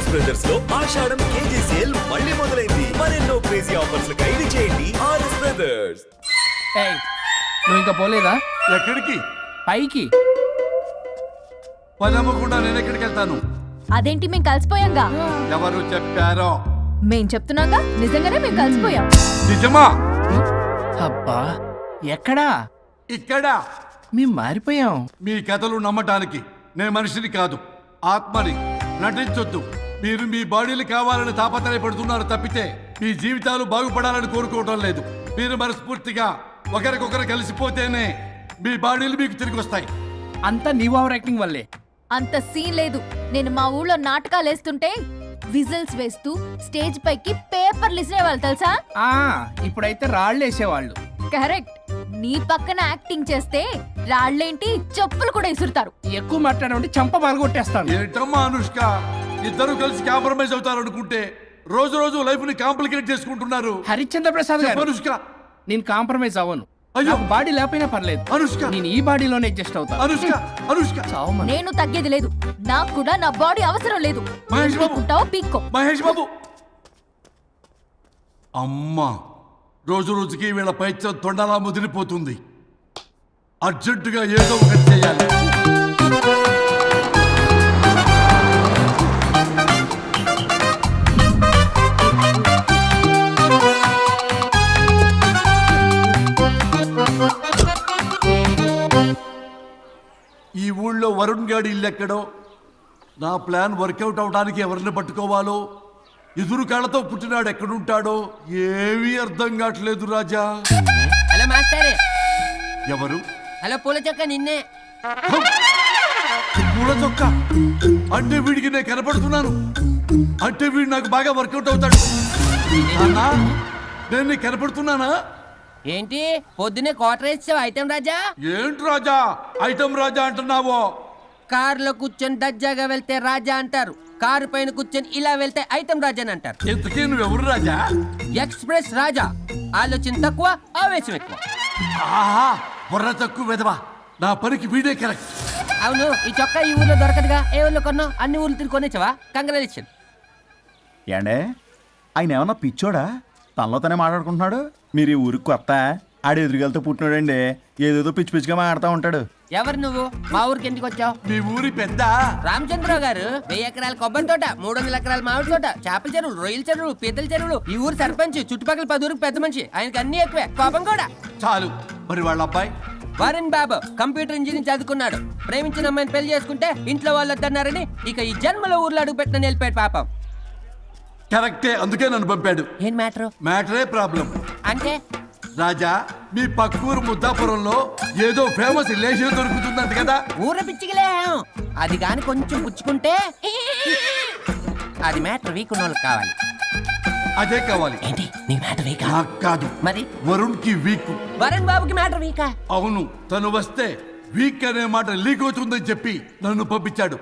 RS brothers లో ఆషాఢం KG sale మళ్ళీ మొదలైంది. మరెన్నో క్రేజీ ఆఫర్స్ ఖైదీ చేయండి ఆర్ఎస్ బ్రదర్స్. ఏయ్, నువ్వు ఇంకా పోలేదా? ఎక్కడికి? పైకి. పని అమ్మకుండా నేను ఎక్కడికి వెళ్తాను? అదేంటి మేము కలిసిపోయాంగా? ఎవరు చెప్పారో? మేం చెప్తున్నాగా, నిజంగానే మేము కలిసిపోయాం. నిజమా? అబ్బా, ఎక్కడా? ఇక్కడ. మేము మారిపోయాం. మీ కథలు నమ్మటానికి నేను మనిషిని కాదు, ఆత్మని. నటించొద్దు. మీరు మీ బాడీలు కావాలని తాపత్రయపడుతున్నారు తప్పితే మీ జీవితాలు బాగుపడాలని కోరుకోవడం లేదు. మీరు మనస్ఫూర్తిగా ఒకరికొకరు కలిసిపోతేనే మీ బాడీలు మీకు తిరిగి వస్తాయి. అంతా నీ ఓవర్ యాక్టింగ్ వల్లే. అంత సీన్ లేదు. నేను మా ఊళ్ళో నాటకాలు వేస్తుంటే విజిల్స్ వేస్తూ స్టేజ్ పైకి పేపర్లు ఇసిరేవాళ్ళు తెలుసా? ఇప్పుడైతే రాళ్ళు వేసేవాళ్ళు. కరెక్ట్. నీ పక్కన యాక్టింగ్ చేస్తే రాళ్ళేంటి, చెప్పులు కూడా ఇసురుతారు. ఎక్కువ మాట్లాడే చంప బాగొట్టేస్తాను. ఏంటమ్మా అనుష్క, ఇద్దరు కలిసి కాంప్రమైజ్ అవుతారు అనుకుంటే రోజు రోజు లైఫ్ ని కాంప్లికేట్ చేసుకుంటున్నారు. హరిశ్చంద్ర ప్రసాద్ గారు, అనుష్క, నేను కాంప్రమైజ్ అవ్వను. అయ్యో, బాడీ లేకపోయినా పర్లేదు. అనుష్క, నేను ఈ బాడీలోనే అడ్జస్ట్ అవుతాను. అనుష్క, అనుష్క, నేను తగ్గేది లేదు. నాకు కూడా నా బాడీ అవసరం లేదు. మహేష్ బాబు, పీక్కో. మహేష్ బాబు. అమ్మా, రోజు రోజుకి వీళ్ళ పైత్యం తొండలా ముదిరిపోతుంది. అర్జెంటుగా ఏదో ఒకటి చేయాలి. ఈ ఊళ్ళో వరుణ్ గాడి ఇల్లు ఎక్కడో, నా ప్లాన్ వర్కౌట్ అవడానికి ఎవరిని పట్టుకోవాలో, ఎదురు కాళ్ళతో పుట్టినాడు ఎక్కడుంటాడో ఏమీ అర్థం కావట్లేదు రాజా. Hello master. ఎవరు? హలో పూల చొక్క నిన్నే. పూల చొక్క అంటే వీడికి నేను కనపడుతున్నాను. అంటే వీడు నాకు బాగా వర్కౌట్ అవుతాడు. నాన్నా, నేను నీకు కనపడుతున్నానా? ఏంటి పొద్దునే క్వార్టర్ ఇచ్చావు ఐటమ్ రాజా? ఏంటి రాజా ఐటమ్ రాజా అంటున్నావో? కారులో కూర్చొని దజ్జాగా వెళ్తే రాజా అంటారు, కారు పైన కూర్చొని ఇలా వెళ్తే ఐటమ్ రాజా అని అంటారు. ఇంతకీ నువ్వెవరు రాజా? ఎక్స్ప్రెస్ రాజా. ఆలోచన తక్కువ, ఆవేశం ఎక్కువ. ఆహా, బుర్ర తక్కువ వెదవా. నా పనికి వీడే కరెక్ట్. అవును, ఈ చొక్కా ఈ ఊర్లో దొరకదుగా. ఏ ఊర్లో కొన్నావు? అన్ని ఊర్లు తిరిగి కొనేచ్చావా? కంగ్రాచులేషన్. ఏండే, ఆయన ఏమన్నా పిచ్చోడా? తనలో తనే మాట్లాడుకుంటున్నాడు. మీరు ఈ ఊరికి కొత్త? ఆడు ఎదురుగలతో పుట్టినాడండి, ఏదేదో పిచ్చి పిచ్చిగా మాట్లాడుతూ ఉంటాడు. ఎవరు నువ్వు? మా ఊరికి ఎందుకు వచ్చావు? మీ ఊరి పెద్ద రామచంద్రరావు గారు 1000 ఎకరాల కొబ్బరి తోట, 300 ఎకరాల మామిడి తోట, చేపల చెరువులు, రొయ్యల చెరువులు, పీతల చెరువులు. ఈ ఊరు సర్పంచ్, చుట్టుపక్కల 10 ఊరికి పెద్ద మనిషి. ఆయనకి అన్ని ఎక్కువే, కోపం కూడా. చాలు. మరి వాళ్ళ అబ్బాయి వరుణ్ బాబు కంప్యూటర్ ఇంజనీరింగ్ చదువుకున్నాడు. ప్రేమించిన అమ్మాయిని పెళ్లి చేసుకుంటే ఇంట్లో వాళ్ళు వద్దన్నారని ఇక ఈ జన్మలో ఊర్లో అడుగు పెట్టిన నిలిపాడు పాపం. కరెక్టే, అందుకే నన్ను పంపాడు. ఏం మ్యాటర్? మ్యాటరే ప్రాబ్లం. అంటే రాజా, మీ పక్కూరు ముద్దాపురంలో ఏదో ఫేమస్ రిలేషన్ దొరుకుతుందంట కదా? ఊర పిచ్చికిలే. అది కాని కొంచెం పుచ్చుకుంటే అది మ్యాటర్ వీక్ ఉన్న వాళ్ళకి కావాలి. అదే కావాలి. ఏంటి నీ మ్యాటర్ వీకా? నాకు కాదు, మరి వరుణ్ కి వీక్. వరుణ్ బాబుకి మ్యాటర్ వీకా? అవును, తను వస్తే వీక్ అనే మాట లీక్ అవుతుందని చెప్పి నన్ను పంపించాడు.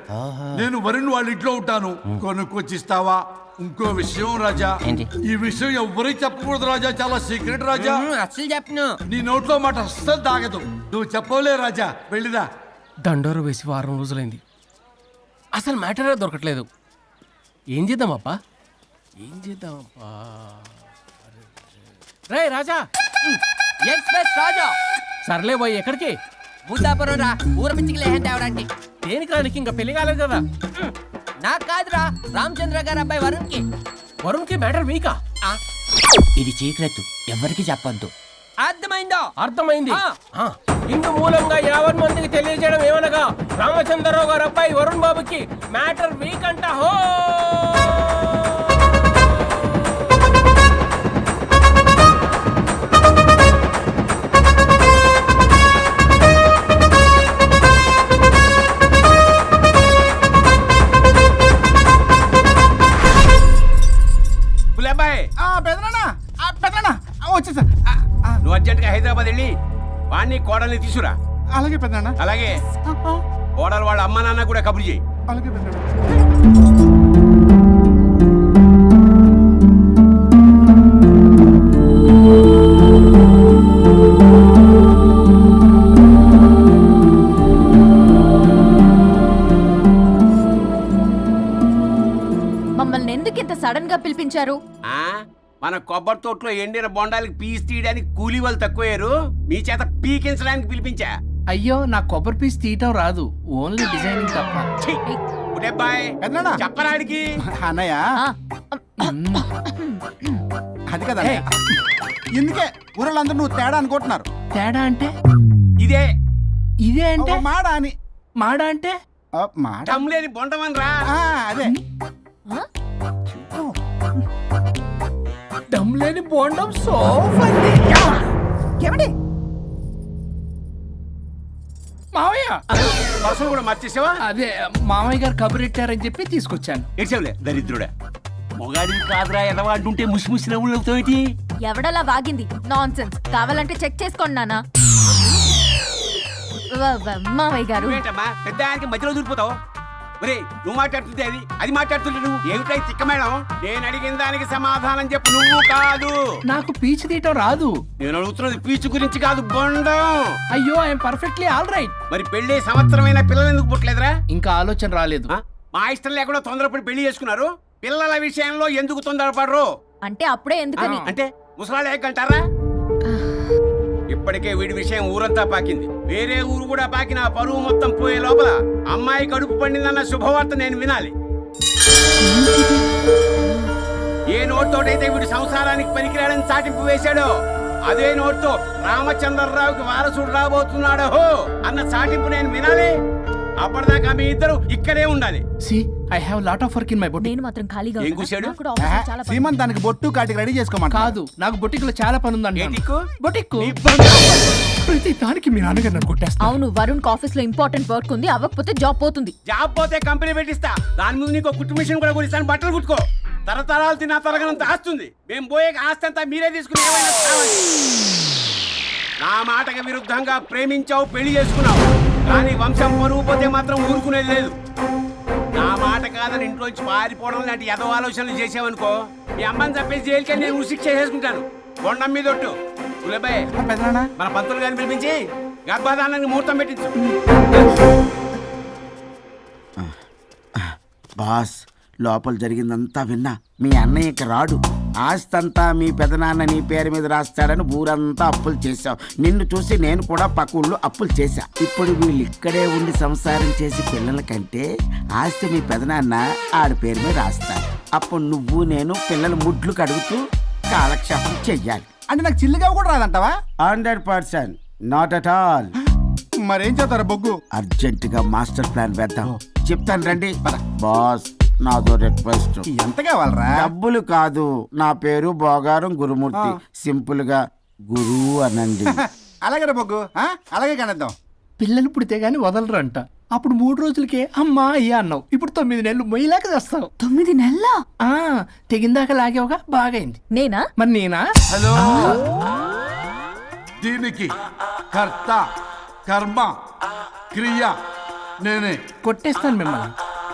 నేను వరుణ్ వాళ్ళ ఇంట్లో ఉంటాను, కొనుక్కొచ్చిస్తావా? ఇంకో విషయం రాజా, ఈ విషయం ఎవరికి చెప్పకూడదు రాజా, చాలా సీక్రెట్ రాజా. అస్సలు చెప్పను. నీ నోట్లో మాట అస్సలు తాగదు. నువ్వు చెప్పవలే రాజా, వెళ్ళిరా. దండోరు వేసి వారం రోజులైంది, అసలు మ్యాటరే దొరకట్లేదు. ఏం చేద్దామప్పా? రే రాజా. ఎక్స్ప్రెస్ రాజా. సర్లే పోయి ఎక్కడికి? బుద్ధాపురం రా, ఊర పిచ్చికి లేహం తేవడానికి. దేనికి రానికి? ఇంకా పెళ్లి కాలేదు కదా. నాకు కాదురా, రామచంద్ర గారు అబ్బాయి వరుణ్ కి. వరుణ్ కి మ్యాటర్ వీకా? ఇది సీక్రెట్, ఎవరికి చెప్పొద్దు. అర్థమైందో? అర్థమైంది. ఇందు మూలంగా 50 మందికి తెలియజేయడం ఏమనగా, రామచంద్రరావు గారు అబ్బాయి వరుణ్ బాబుకి మ్యాటర్ వీక్ అంట. హో వచ్చేసా. నువ్వు అర్జెంట్గా హైదరాబాద్ వెళ్ళి వాణ్ణి కోడల్ని తీసుకురా. అలాగే పెద్దనా. అలాగే కోడలు వాళ్ళ అమ్మ నాన్న కూడా కబురు చేయి. అలాగే పెద్దనా. మమ్మల్ని ఎందుకు ఇంత సడన్ గా పిలిపించారు? ఆ మన కొబ్బరి తోటలో ఎండిన బొండాలకి పీస్ తీయడానికి కూలీ వాళ్ళు తక్కువయ్యారు, మీ చేత పీకించడానికి పిలిపించా. అయ్యో నా కొబ్బరి పీస్ తీయటం రాదు, ఓన్లీ డిజైనింగ్ తప్ప. ఛీ! ఒరే బాయ్, పెద్దనాన్న. చెప్పరాడికి. అన్నయ్య ఆ, అది కదా ఇందుకే ఊరలందరూ నువ్వు తేడా అనుకుంటున్నారు. తేడా అంటే ఇదే ఇదే అంటే ఓ మాడ అని మాడ అంటే మాడ టమ్లేని బొండమని రా. అదే ఆ? దమ్ లేని బోండం సోఫ్ అండి. ఏమండి మావయ్య పర్సలు కూడా మర్చేసావా? అదే మామయ్య గారు కబురెట్టారని చెప్పి తీసుకొచ్చాను. ఏడ్చావులే దరిద్రుడా. మొగాడివి కాదురా ఎదవా అంటుంటే ముసి ముసి నవ్వులు అవుతావేంటి? ఎవడలా వాగింది? నాన్సెన్స్. కావాలంటే చెక్ చేసుకోండి నాన్న. మావయ్య గారు, నువ్వేంటమ్మా పెద్ద ఆయనకి మధ్యలో దూరిపోతావు? ఒరే నువ్వు మాట్లాడుతుంటే అది మాట్లాడుతుంటే నువ్వు ఏమిటై తిక్క మేడం? నేను అడిగిన దానికి సమాధానం చెప్పు, నువ్వు కాదు. నాకు పీచు తీయటం రాదు. నేను అడుగుతున్నది పీచు గురించి కాదు, బొండం. అయ్యో ఐఎమ్ పర్ఫెక్ట్లీ ఆల్ రైట్. మరి పెళ్లి సంవత్సరమైన పిల్లలు ఎందుకు పుట్టలేదురా? ఇంకా ఆలోచన రాలేదు. ఆ? మా ఇష్టం లేకుండా తొందరపడి పెళ్లి చేసుకున్నారు. పిల్లల విషయంలో ఎందుకు తొందరపడరు? అంటే అప్పుడే ఎందుకని? అంటే ముసలాళ్ళు ఏకంటారా? ఇప్పటికే వీడి విషయం ఊరంతా పాకింది, వేరే ఊరు కూడా పాకిన ఆ పరువు మొత్తం పోయే లోపల అమ్మాయి కడుపు పండిందన్న శుభవార్త నేను వినాలి. ఏ నోట్తోటైతే వీడు సంసారానికి పనికిరాడని చాటింపు వేశాడో అదే నోట్తో రామచంద్రరావుకి వారసుడు రాబోతున్నాడో అన్న చాటింపు నేను వినాలి. అప్పటిదాకా మీ ఇద్దరు ఇక్కడే ఉండాలి. See I have lot of work in my boutique. నేను మాత్రం ఖాళీగా ఏం ఉన్నానా? కూశాడు? నాకు కూడా ఆఫీస్లో చాలా పని. శ్రీమంత్ దానికి బొట్టు కాటికి రెడీ చేసుకోమంట. కాదు, నాకు బొటిక్ లో చాలా పని ఉందండి. ఏటిక్కు? బొటిక్ నీ బంధం. ప్రతి దానికి మీ నాన్నగారు నన్ను కొట్టేస్తా. అవును, వరుణ్ ఆఫీస్ లో ఇంపార్టెంట్ వర్క్ ఉంది, అవ్వకపోతే జాబ్ పోతుంది. జాబ్ పోతే కంపెనీ పెట్టిస్తా, దాని ముందు నీకు కుట్టు మిషన్ కూడా కొనిస్తాను, బట్టలు కుట్టుకో. తరతరాలు తిన్నా తరగనంత ఆస్తుంది. మేము పోయే ఆస్తి అంతా మీరే తీసుకుని ఏమైనా కావాలి. నా మాటకి విరుద్ధంగా ప్రేమించావు, పెళ్లి చేసుకున్నావు, కానీ వంశం పరువు పోతే మాత్రం ఊరుకునేది లేదు. నా మాట కాదని ఇంట్లోంచి పారిపోవడం లాంటి ఎదో ఆలోచనలు చేసావనుకో, మీ అమ్మని చంపేసి జైలుకి నేను ఉసిక్ చేసేసుకుంటాను. కొండం మీద ఒట్టు. సులభయ్, పెద్దనాన్న మన పంతులు గారిని పిలిపించి గర్భధానానికి ముహూర్తం పెట్టించు. బాస్, లోపల జరిగిందంతా విన్నా. మీ అన్నయ్యకి రాడు, ఆస్తంతా మీ పెదనాన్న నీ పేరు మీద రాస్తాడని ఊరంతా అప్పులు చేశావు. నిన్ను చూసి నేను కూడా పక్క ఊళ్ళో అప్పులు చేశా. ఇప్పుడు వీళ్ళు ఇక్కడే ఉండి సంసారం చేసి పిల్లల కంటే ఆస్తి మీ పెదనాన్న ఆడి పేరు మీద రాస్తాడు. అప్పుడు నువ్వు నేను పిల్లల ముడ్లు కడుగుతూ కాలక్షేపం చెయ్యాలి. అంటే నాకు చిల్లిగా కూడా రాదంటావా? 100%, నాట్ అట్ ఆల్. మరేం చేస్తారా బొగ్గు? అర్జెంటుగా మాస్టర్ ప్లాన్ వేద్దాం. చెప్తాను రండి. బాస్, నాదో రిక్వెస్ట్. ఎంత కావాలరా? డబ్బులు కాదు, నా పేరు బోగారం గురుమూర్తి. సింపుల్ గా గురు అనండి. అలాగే బొగ్గు, అలాగే కనేద్దాం. పిల్లలు పుడితే గానీ వదలరంట. అప్పుడు 3 రోజులకే అమ్మా అయ్యా అన్నావు, ఇప్పుడు 9 నెలలు మొయ్యలాగా చేస్తావు. 9 నెలల తెగిందాక లాగేవగా, బాగైంది. నేనా? మరి నేనా? హలో, దీనికి కర్త కర్మ క్రియ నేనే. కొట్టేస్తాను మిమ్మల్ని.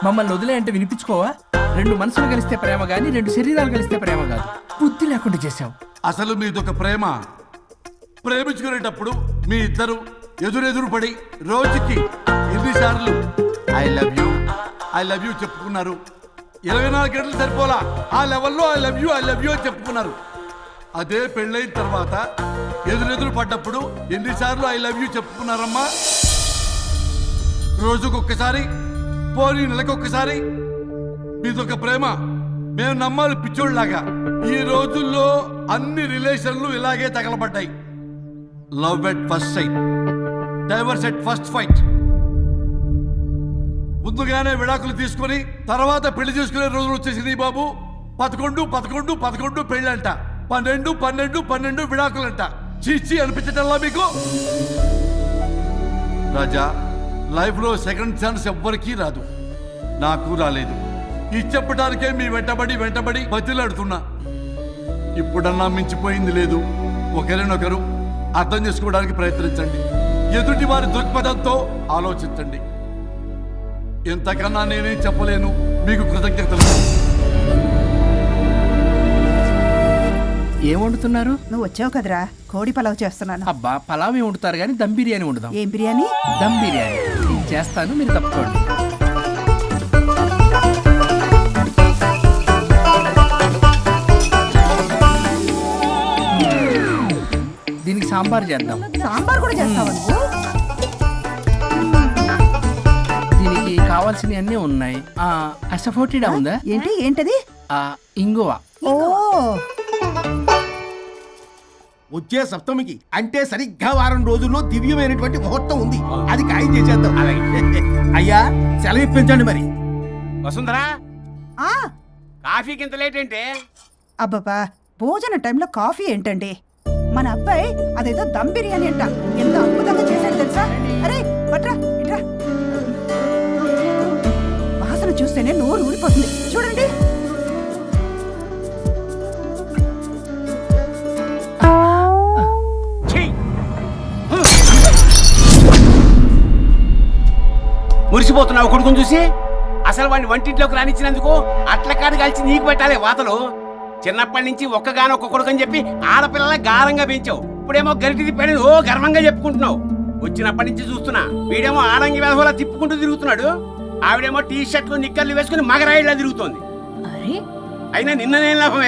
మమ్మల్ని వదిలే అంటే వినిపించుకోవా? 2 మనసులు కలిస్తే ప్రేమ గాని 2 శరీరాలు కలిస్తే ప్రేమ కాదు. బుద్ధి లేకుండా చేసావు. అసలు మీదొక ప్రేమ. ప్రేమించుకునేటప్పుడు మీ ఇద్దరు ఎదురెదురు పడి రోజుకి ఎన్నిసార్లు ఐ లవ్ యూ చెప్పుకున్నారు? 24 గంటలు సరిపోలా, ఆ లెవెల్లో ఐ లవ్ యూ అని చెప్పుకున్నారు. అదే పెళ్ళైన తర్వాత ఎదురెదురు పడ్డప్పుడు ఎన్నిసార్లు ఐ లవ్ యూ చెప్పుకున్నారమ్మా? రోజుకొక్కసారి, పోనీ నెలకొక్కసారి. మీదొక ప్రేమ. మేము నమ్మాలి పిచ్చోళ్ళలాగా. ఈ రోజుల్లో అన్ని రిలేషన్లు ఇలాగే తగలబడ్డాయి. Love at first sight, divorce at first fight. ముందుగానే విడాకులు తీసుకొని తర్వాత పెళ్లి చేసుకునే రోజులు వచ్చేసింది బాబు. 11 పెళ్ళంట, 12 విడాకులంట. చీచి అనిపించటల్లా మీకు? రాజా, లైఫ్ లో సెకండ్ ఛాన్స్ ఎవ్వరికీ రాదు, నాకు రాలేదు. ఈ చెప్పడానికే మీ వెంటబడి బతిలాడుతున్నా. ఇప్పుడన్నా మించిపోయింది లేదు. ఒకరినొకరు అర్థం చేసుకోవడానికి ప్రయత్నించండి. ఎదుటి వారి దృక్పథంతో ఆలోచించండి. ఎంతకన్నా నేనేం చెప్పలేను. మీకు కృతజ్ఞతలు. ఏం వండుతున్నారు? నువ్వు వచ్చావు కదరా, కోడి పలావ్ చేస్తున్నాను. అబ్బా, పలావ్ ఏం వండుతారు కానీ దమ్ బిర్యానీ వండుదాం. ఏం బిర్యానీ? దమ్ బిర్యానీ నేను చేస్తాను, మీరు తప్పుకోండి. సాంబార్ చేద్దాం. సాంబార్ కూడా చేస్తావా నువ్వు? దీనికి కావాల్సినవి అన్నీ ఉన్నాయి. అసఫోటిడా ఉందా? ఏంటి ఏంటది? ఇంగువ. ఓ వచ్చే సప్తమికి అంటే సరిగ్గా వారం రోజుల్లో దివ్యమైనటువంటి ముహూర్తం ఉంది. అది ఖాయం చేసేద్దాం. అయ్యా సెలవు ఇప్పించండి మరి. వసుంధరా, ఆ కాఫీకి ఇంత లేట్ ఏంటి? అబ్బబ్బా, భోజన టైంలో కాఫీ ఏంటండి? మన అబ్బాయి అదేదో దమ్ బిర్యానీ అంట, ఎంత అద్భుతంగా చేశాడు తెలుసా? అరే పట్రా ఇట్రా. వాసన చూస్తేనే నోరు ఊరిపోతుంది. చూడండి. మురిసిపోతున్నావు కొడుకుని చూసి. అసలు వాడిని వంటింట్లోకి రానిచ్చినందుకు అట్ల కాడు కలిసి నీకు పెట్టాలి వాతలు. చిన్నప్పటి నుంచి ఒక్కగానొక్క కొడుకు అని చెప్పి ఆడపిల్లల గారంగా పెంచావు. ఇప్పుడేమో గరిటి తిప్పాడు ఓ గర్వంగా చెప్పుకుంటున్నావు. వచ్చినప్పటి నుంచి చూస్తున్నా, వీడేమో ఆడంగి వేధంలా తిప్పుకుంటూ తిరుగుతున్నాడు, ఆవిడేమో టీ షర్ట్లు నిక్కర్లు వేసుకుని మగరాయిలా తిరుగుతోంది. అయినా నిన్ననేం లాభం?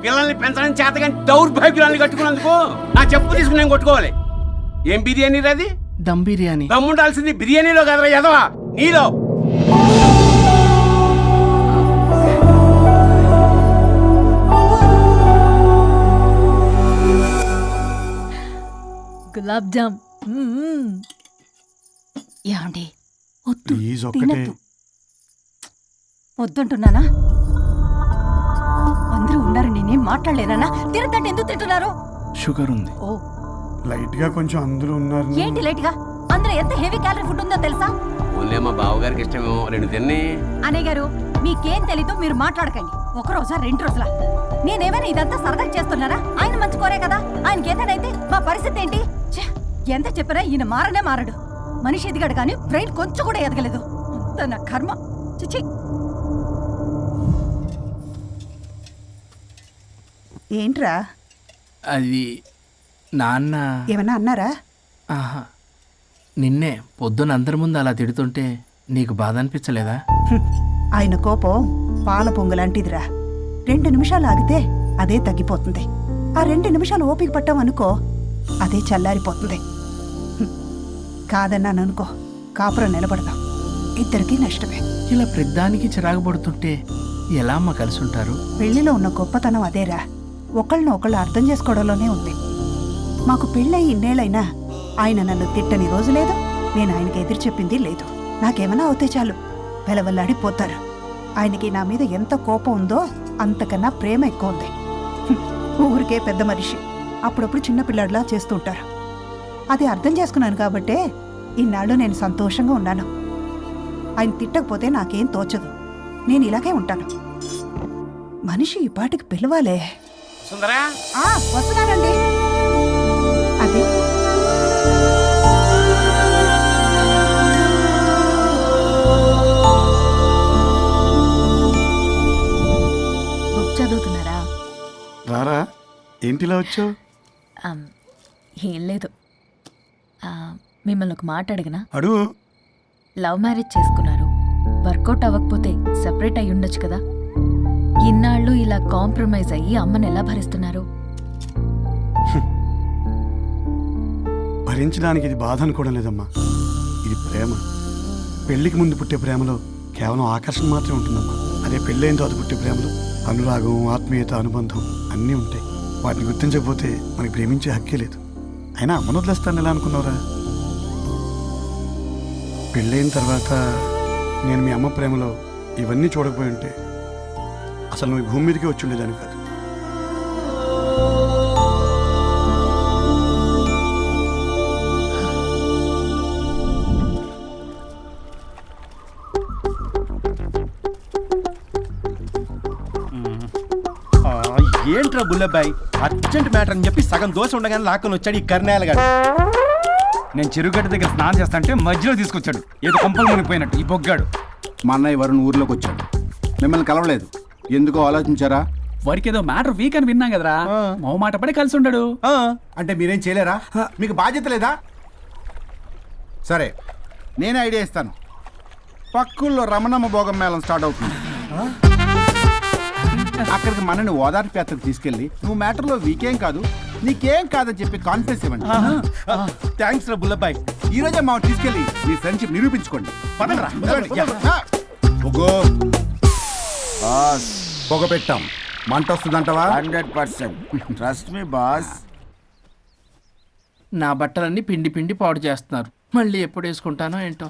పిల్లల్ని పెంచడం చేతగాని దౌర్భాగ్యాన్ని కట్టుకున్నందుకు నా చెప్పు తీసుకుని నేను కొట్టుకోవాలి. ఏం బిర్యానీ రాది? దమ్ బిర్యానీ. దమ్ముండాల్సింది బిర్యానీలో కదరా ఎదవా, నీలో. గులాబ్ జామ్. ఏమండి వద్దు, తినద్దు. వద్దంటున్నానా? అందరూ ఉన్నారు, నేనేం మాట్లాడలేనా? తినద్దంటే ఎందుకు తింటున్నారు? షుగర్ ఉంది. ఓ లైట్ గా కొంచెం అందరూ ఉన్నారు. ఏంటి లైట్ గా? అందులో ఎంత హెవీ క్యాలరీ ఫుడ్ ఉందో తెలుసా? ఓన్లే మా బావగారికి ఇష్టమేమో రెండు తిన్ని. అనే గారు, మీకేం తెలీదు, మీరు మాట్లాడకండి. ఒక రోజా 2 రోజుల నేనేమైనా ఇదంతా సరదా చేస్తున్నారా? ఆయన మంచి కోరే కదా. ఆయనకి ఏదైతే మా పరిస్థితి ఏంటి? ఛే, ఎంత చెప్పినా ఈయన మారనే మారడు. మనిషి ఎదిగాడు కానీ బ్రెయిన్ కొంచెం కూడా ఎదగలేదు. అంత నా కర్మ. చిచి. ఏంట్రా? అది నాన్న. ఏమన్నా అన్నారా? ఆహా, నిన్నే పొద్దున అందరి ముందు అలా తిడుతుంటే నీకు బాధ అనిపించలేదా? ఆయన కోపం పాల పొంగులాంటిదిరా. 2 నిమిషాలు ఆగితే అదే తగ్గిపోతుంది. ఆ 2 నిమిషాలు ఓపిక పట్టామనుకో, అదే చల్లారిపోతుంది. కాదన్నాననుకో, కాపురం నిలబడదాం. ఇద్దరికీ నష్టమే. ఇలా ప్రతిదానికి చిరాకు పడుతుంటే ఎలా అమ్మ కలిసి ఉంటారు? పెళ్లిలో ఉన్న గొప్పతనం అదేరా, ఒకళ్ళని ఒకళ్ళు అర్థం చేసుకోవడంలోనే ఉంది. మాకు పెళ్ళై ఇన్నేళ్ళైనా ఆయన నన్ను తిట్టని రోజు లేదు, నేను ఆయనకి ఎదురు చెప్పింది లేదు. నాకేమైనా అవుతే చాలు వెలవల్లాడిపోతారు. ఆయనకి నా మీద ఎంత కోపం ఉందో అంతకన్నా ప్రేమ ఎక్కువ ఉంది. ఊరికే పెద్ద మనిషి, అప్పుడప్పుడు చిన్నపిల్లాడిలా చేస్తుంటారు. అది అర్థం చేసుకున్నాను కాబట్టే ఇన్నాళ్ళు నేను సంతోషంగా ఉన్నాను. ఆయన తిట్టకపోతే నాకేం తోచదు. నేను ఇలాగే ఉంటాను. మనిషి ఈ పాటికి పిలవాలే. సుందరా, వస్తున్నానండి. అదే బుక్ చదువుతున్నారా? రారా, ఏంటిలా వచ్చావు? ఏం లేదు, మిమ్మల్ని ఒక మాట అడిగినా? అడుగు. లవ్ మ్యారేజ్ చేసుకున్నారు, వర్కౌట్ అవ్వకపోతే సెపరేట్ అయ్యి ఉండొచ్చు కదా. ఇన్నాళ్ళు ఇలా కాంప్రమైజ్ అయ్యి అమ్మని ఎలా భరిస్తున్నారు? భరించడానికి ఇది బాధ అనుకోవడం లేదమ్మా, ఇది ప్రేమ. పెళ్లికి ముందు పుట్టే ప్రేమలో కేవలం ఆకర్షణ మాత్రమే ఉంటుందమ్మా. అదే పెళ్ళైన తర్వాత పుట్టే ప్రేమలో అనురాగం, ఆత్మీయత, అనుబంధం అన్నీ ఉంటాయి. వాటిని గుర్తించకపోతే మనకి ప్రేమించే హక్కే లేదు. అయినా అమ్మను వదిలేస్తాను ఎలా అనుకున్నావురా? పెళ్ళైన తర్వాత నేను మీ అమ్మ ప్రేమలో ఇవన్నీ చూడకపోయి ఉంటే అసలు నువ్వు భూమి మీదకే వచ్చి ఉండేదాన్ని కాదు. ఏంట్రా బుల్లబ్బాయి, అర్జెంట్ మ్యాటర్ అని చెప్పి సగం దోశ ఉండగానే లాక్కొని వచ్చాడు ఈ కర్ణాయలగాడు. నేను చెరుగడ్డ దగ్గర స్నానం చేస్తాంటే మధ్యలో తీసుకొచ్చాడు, ఏదో కొంపలు మునిగిపోయినట్టు ఈ బొగ్గాడు. మా అన్నయ్య వరుణ్ ఊర్లోకి వచ్చాడు, మిమ్మల్ని కలవలేదు. ఎందుకో ఆలోచించారా? వాడికి ఏదో మ్యాటర్ వీక్ అని విన్నాం కదరా, మాట పడి కలిసి ఉండడు. అంటే మీరేం చేయలేరా? మీకు బాధ్యత లేదా? సరే, నేనే ఐడియా ఇస్తాను. పక్కుల్లో రమణమ్మ భోగం మేళం స్టార్ట్ అవుతుంది. అక్కడికి మనని ఓదార్పు యాత్రకు తీసుకెళ్ళి నువ్వు మ్యాటర్లో వీకేం కాదు నీకేం కాదని చెప్పి కాన్ఫిడెన్స్ ఇవ్వండి. థ్యాంక్స్ రా బుల్లబాయ్. ఈ రోజే మా తీసుకెళ్ళి మీ ఫ్రెండ్షిప్ నిరూపించుకోండి. పదండ్రా. పొగ పెట్టాం, మంట వస్తుందంటవా? 100% ట్రస్ట్ మీ బాస్. నా బట్టలన్నీ పిండి పిండి పాడు చేస్తున్నారు. మళ్ళీ ఎప్పుడు వేసుకుంటానో ఏంటో.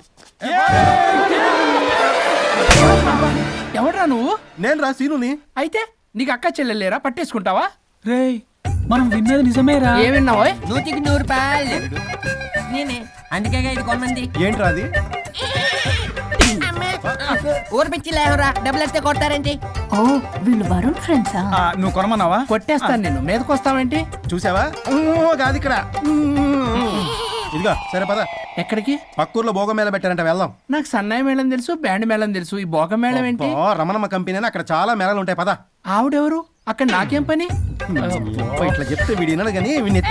ఎవడ్రా నువ్వు? నేను రా సీనుని. అయితే నీకు అక్క చెల్లెలేరా? పట్టేసుకుంటావా? రేయ్ మనం విన్నది నిజమేరా? ఏం విన్నావో? 100కి 100 రూపాయలు. నేనే అందుకే ఇది కొమ్మంది. ఏంట్రా అది? ఊరు పిచ్చి లేవరా, డబ్బులు వస్తే కొడతారేంటి? ఓ వీళ్ళు వరుణ్ ఫ్రెండ్సా? నువ్వు కొనమన్నావా? కొట్టేస్తాను నేను. మీదకొస్తావేంటి? చూసావా? కాదు ఇక్కడ. ఇదిగో సరే పద. ఎక్కడికి? పక్కూర్లో భోగం మేళ పెట్టారంట, వెళ్దాం. నాకు సన్నాయి మేళం తెలుసు, బ్యాండ్ మేళం తెలుసు. ఈ భోగం మేళం ఏంటి? రమణమ్మ కంపెనీ అక్కడ చాలా మేళాలు ఉంటాయి, పద. ఆవిడెవరు? అక్కడ నాకేం పని? ఇట్లా చెప్తే వీడి వినడు కానీ వీడిని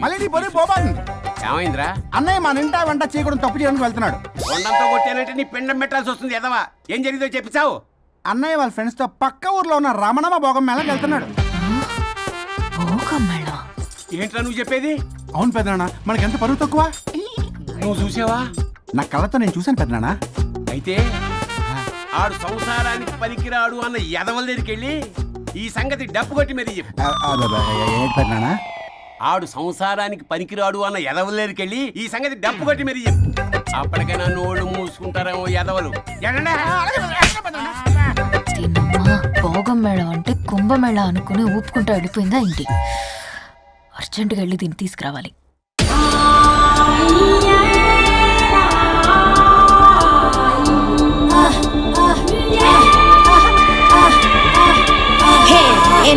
మళ్ళీ నీ పొరి పోబాన్. ఏమైందిరా? అన్నయ్య మా నింటా వెంట చేయకూడదు తప్పు చేయడానికి వెళ్తున్నాడు. కొండంతో కొట్టానంటే నీ పిండం పెట్టాల్సి వస్తుంది ఎదవా. ఏం జరిగిందో చెప్పిచావు? అన్నయ్య వాళ్ళ ఫ్రెండ్స్ తో పక్క ఊర్లో ఉన్న రమణమ్మ భోగం మేళకి వెళ్తున్నాడు. ఏంట్రా నువ్వు చెప్పేది? అవును పెద్దనాన్న, మనకి ఎంత పరువు తక్కువ. నువ్వు చూసావా? నా కళ్ళతో నేను చూశాను పెద్దనాన్న. అయితే ఆడు సంసారానికి పనికిరాడు అన్న ఎదవల దగ్గరికి వెళ్ళి ఈ సంగతి డప్పు కొట్టి మరీ చెప్పు. ఏంటి పెద్దనాన్న? ఆడు సంసారానికి పనికిరాడు అన్న ఎదవల దగ్గరికి వెళ్ళి ఈ సంగతి డప్పు కొట్టి మరీ చెప్పు. అప్పటికైనా నోళ్ళు మూసుకుంటారేమో ఎదవలు. భోగం మేళం అంటే కుంభమేళ అనుకుని ఊపుకుంటూ వెళ్ళిపోయిందా ఏంటి? అర్జెంటుగా వెళ్ళి దీన్ని తీసుకురావాలి.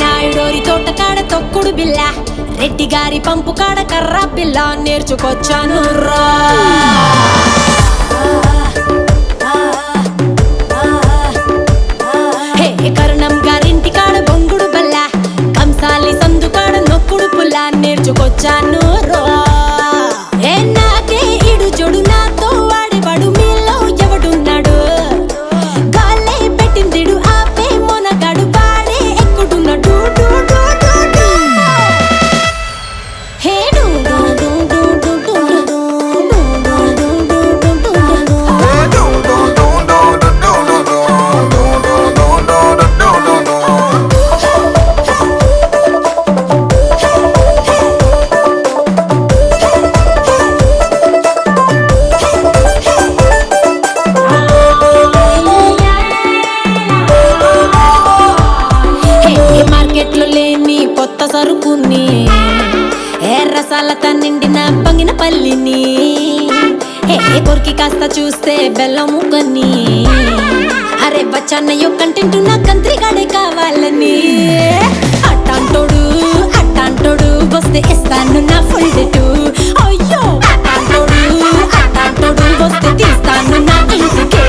నాయుడోరి తోట కాడ తొక్కుడు బిల్ల, రెడ్డి గారి పంపు కాడ కర్ర బిల్ల నేర్చుకొచ్చాను రా. కరుణం గారింటి కాడ బొంగుడు బల్ల, కంసాలి సందు కాడ నొక్కుడు పుల్ల నేర్చుకొచ్చాను రా. నాకే ఇడు జొడు నాతో వాడేవాడు మీలో ఎవడున్నాడు? గాలే పెట్టిందిడు ఆపే మొనగాడు వాడే ఎక్కుడున్నాడు. మార్కెట్లో లేని కొత్త సరుకుని, రసాలతో నిండిన పంగిన పల్లిని, కొరికి కాస్త చూస్తే బెల్లం ముక్కని, అరే బచ్చన్నయ్యో కంటెంట్ నా కంత్రిగాడే కావాలని. అట్టాంటోడు వస్తే ఇస్తాను నా ఫుల్ డేటు. అయ్యో అట్టాంటోడు వస్తే తీస్తాను నా ఇంటికి.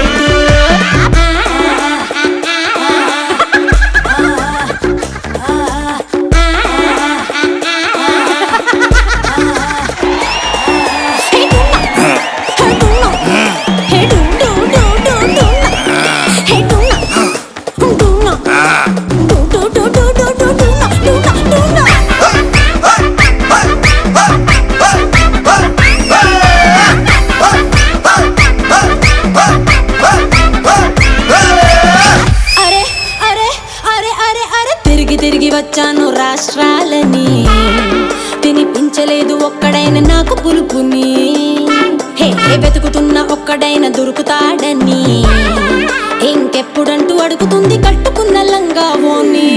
తిరిగి వచ్చాను రాష్ట్రాలని, తినిపించలేదు ఒక్కడైనా నాకు పులుపుని. వెతుకుతున్న ఒక్కడైనా దొరుకుతాడని, ఇంకెప్పుడంటూ అడుగుతుంది కట్టుకున్న లంగా ఓని.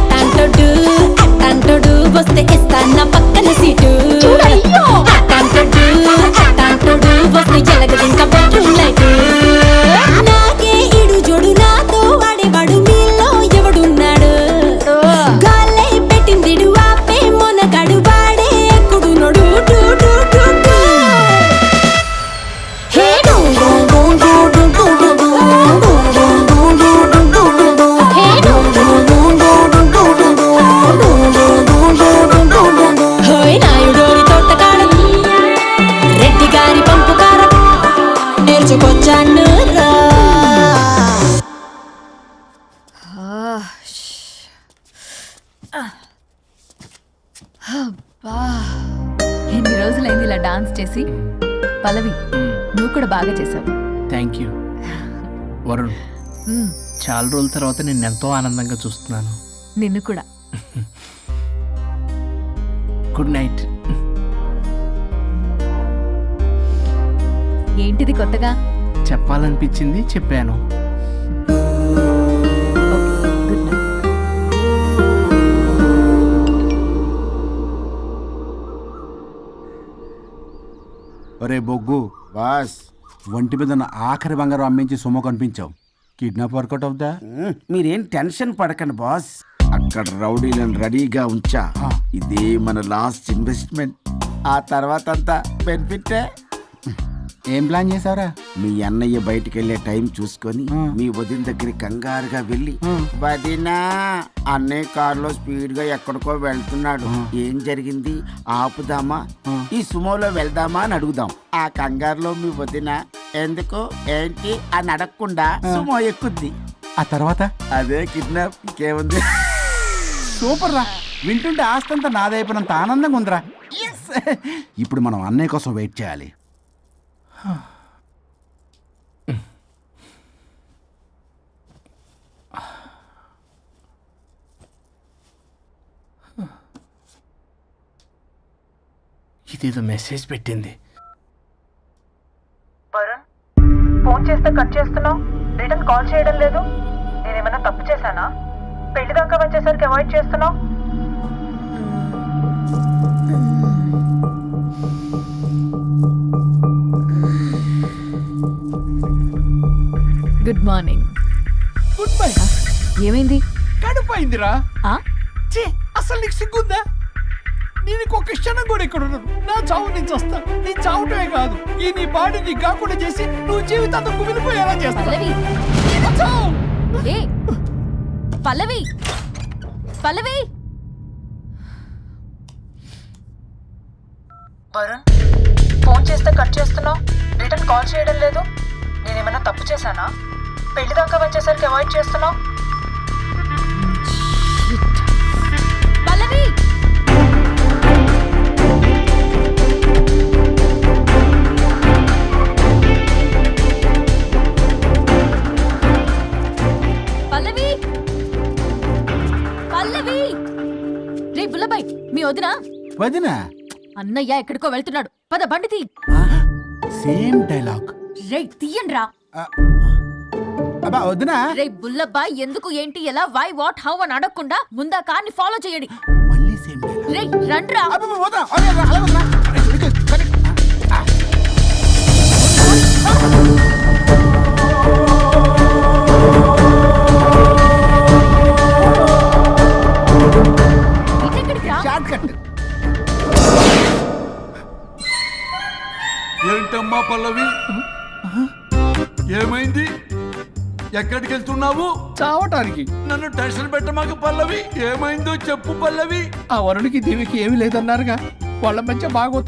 అట్టాంటోడు వస్తే ఇస్తాన్న పక్కన సీటు. అట్టాంటోడు వస్తే ఎలగదు ఇంకా బెడ్రూమ్ లైట్. నాకే ఇడు జోడు నాతో వాడేవాడు మీలో ఎవడున్నాడు? గాలే పెట్టిందిడు ఆపే మొనగాడు వాడే ఎక్కుడు నోడు. నాయుడోరి తోట కాడ చూసి పల్లవి నువ్వు కూడా బాగా చేసావు. Thank you Varun. చాలా రోజుల తర్వాత నేను ఎంతో ఆనందంగా చూస్తున్నాను. నిన్ను కూడా. Good night. ఏంటిది కొత్తగా? చెప్పాలనిపించింది చెప్పాను. Good night. ఒరే బొగ్గు, బాస్ ఒంటి మీద ఉన్న ఆఖరి బంగారం అమ్మించి సొమ్ము కనిపించావు. కిడ్నాప్ వర్కౌట్ అవుతా? మీరేం టెన్షన్ పడకండి బాస్. అక్కడ రౌడీలను రెడీగా ఉంచా. ఇదే మన లాస్ట్ ఇన్వెస్ట్మెంట్. ఆ తర్వాత అంతా బెనిఫిటే. ఏం ప్లాన్ చేసావురా? మీ అన్నయ్య బయటికి వెళ్ళే టైం చూసుకొని మీ వదిన దగ్గరికి కంగారుగా వెళ్ళి, వదినా అన్నయ్య కారులో స్పీడ్ గా ఎక్కడికో వెళ్తున్నాడు, ఏం జరిగింది, ఆపుదామా, ఈ సుమోలో వెళ్దామా అని అడుగుదాం. ఆ కంగారులో మీ వదిన ఎందుకు ఏంటి అని అడగకుండా సుమో ఎక్కుద్ది. ఆ తర్వాత అదే కిడ్నాప్. ఇంకేముంది? సూపర్ రా. వింటుంటే ఆస్తంతా నాదైపోయినంత ఆనందంగా ఉందిరా. ఇప్పుడు మనం అన్నయ్య కోసం వెయిట్ చేయాలి. ఇదేదో మెసేజ్ పెట్టింది. వరుణ్, ఫోన్ చేస్తే కట్ చేస్తున్నావు, రిటర్న్ కాల్ చేయడం లేదు. నేనేమన్నా తప్పు చేశానా? పెళ్లి దాకా వచ్చేసరికి అవాయిడ్ చేస్తున్నావు. Good morning. Good bye. ఏమైంది? కడుపైందిరా. ఆ? ఛీ, అసలు నీకు సిగ్గుందా? నేను ఇంకొక క్షణం కూడా ఇక్కడ ఉండను. నా చావు నుంచి వస్తా. నీ చావుటమే కాదు, ఈ నీ బాడీ నీకు కాకుండా చేసి నువ్వు జీవితాంతం కుమిలిపోయేలా చేస్తా. పల్లవి. చావు. ఏ పల్లవి, పల్లవి. వరుణ్, ఫోన్ చేస్తే కట్ చేస్తున్నావు, రిటర్న్ కాల్ చేయడం లేదు. నేనేమన్నా తప్పు చేశానా? పెళ్లి దాకా వచ్చేసరికి అవాయిడ్ చేస్తున్నావు. పల్లవి. పల్లవి, పల్లవి. రే బుల్లబాయ్, మీ వదినా? వదినా? అన్నయ్య ఎక్కడికో వెళ్తున్నాడు, పద బండి తీ. Same dialogue. రే తీయండి రా. అబ్బా వదినా. రే బుల్లబాయ్, ఎందుకు ఏంటి ఎలా వై వాట్ హౌ అని అడగకుండా ముందా కార్ని ఫాలో చేయండి. మళ్ళీ సేమ్ డైలాగ్. రే రండ్రా. అబ్బా వదినా, అలా వదినా. ఇటెక్కడికి రా. Short cut. ఏంటమ్మా పల్లవి, ఏమైంది? ఎక్కడికి వెళ్తున్నావు? చావటానికి. నన్ను టెన్షన్ పెట్టమాక పల్లవి. ఏమైందో చెప్పు పల్లవి. ఆ వరుడికి దేవికి ఏమీ లేదన్నారుగా, వాళ్ళ మధ్య బాగోతా